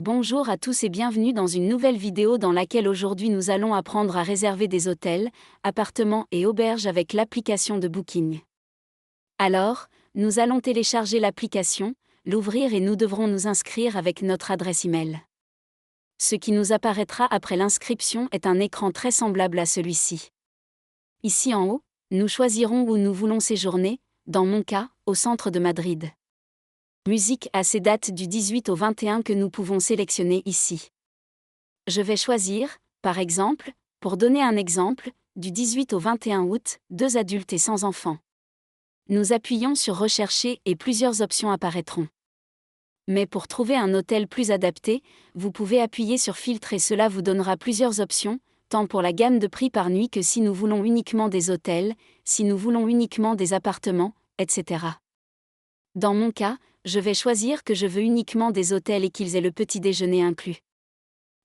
Bonjour à tous et bienvenue dans une nouvelle vidéo dans laquelle aujourd'hui nous allons apprendre à réserver des hôtels, appartements et auberges avec l'application de Booking. Alors, nous allons télécharger l'application, l'ouvrir et nous devrons nous inscrire avec notre adresse email. Ce qui nous apparaîtra après l'inscription est un écran très semblable à celui-ci. Ici en haut, nous choisirons où nous voulons séjourner, dans mon cas, au centre de Madrid. Musique à ces dates du 18 au 21 que nous pouvons sélectionner ici. Je vais choisir, par exemple, pour donner un exemple, du 18 au 21 août, 2 adultes et sans enfants. Nous appuyons sur Rechercher et plusieurs options apparaîtront. Mais pour trouver un hôtel plus adapté, vous pouvez appuyer sur Filtre et cela vous donnera plusieurs options, tant pour la gamme de prix par nuit que si nous voulons uniquement des hôtels, si nous voulons uniquement des appartements, etc. Dans mon cas, je vais choisir que je veux uniquement des hôtels et qu'ils aient le petit déjeuner inclus.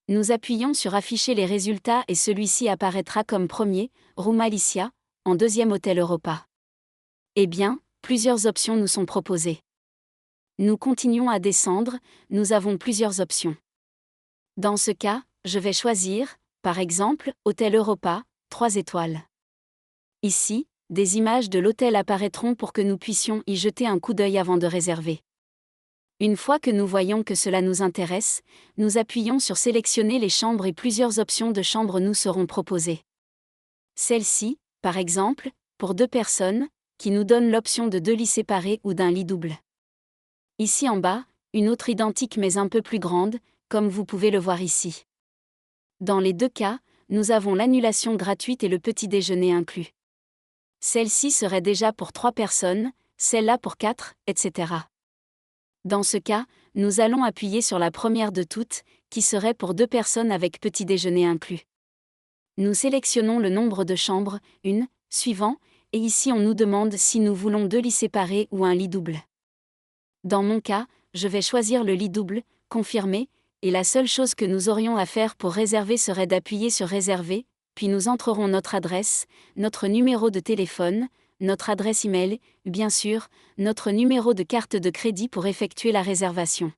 Nous appuyons sur Afficher les résultats et celui-ci apparaîtra comme premier, Room Alicia, en deuxième Hôtel Europa. Eh bien, plusieurs options nous sont proposées. Nous continuons à descendre, nous avons plusieurs options. Dans ce cas, je vais choisir, par exemple, Hôtel Europa, 3 étoiles. Ici, des images de l'hôtel apparaîtront pour que nous puissions y jeter un coup d'œil avant de réserver. Une fois que nous voyons que cela nous intéresse, nous appuyons sur Sélectionner les chambres et plusieurs options de chambres nous seront proposées. Celle-ci, par exemple, pour 2 personnes, qui nous donne l'option de 2 lits séparés ou d'un lit double. Ici en bas, une autre identique mais un peu plus grande, comme vous pouvez le voir ici. Dans les 2 cas, nous avons l'annulation gratuite et le petit déjeuner inclus. Celle-ci serait déjà pour 3 personnes, celle-là pour 4, etc. Dans ce cas, nous allons appuyer sur la première de toutes, qui serait pour 2 personnes avec petit déjeuner inclus. Nous sélectionnons le nombre de chambres, 1, suivant, et ici on nous demande si nous voulons 2 lits séparés ou un lit double. Dans mon cas, je vais choisir le lit double, confirmer, et la seule chose que nous aurions à faire pour réserver serait d'appuyer sur Réserver, puis nous entrerons notre adresse, notre numéro de téléphone, notre adresse email, bien sûr, notre numéro de carte de crédit pour effectuer la réservation.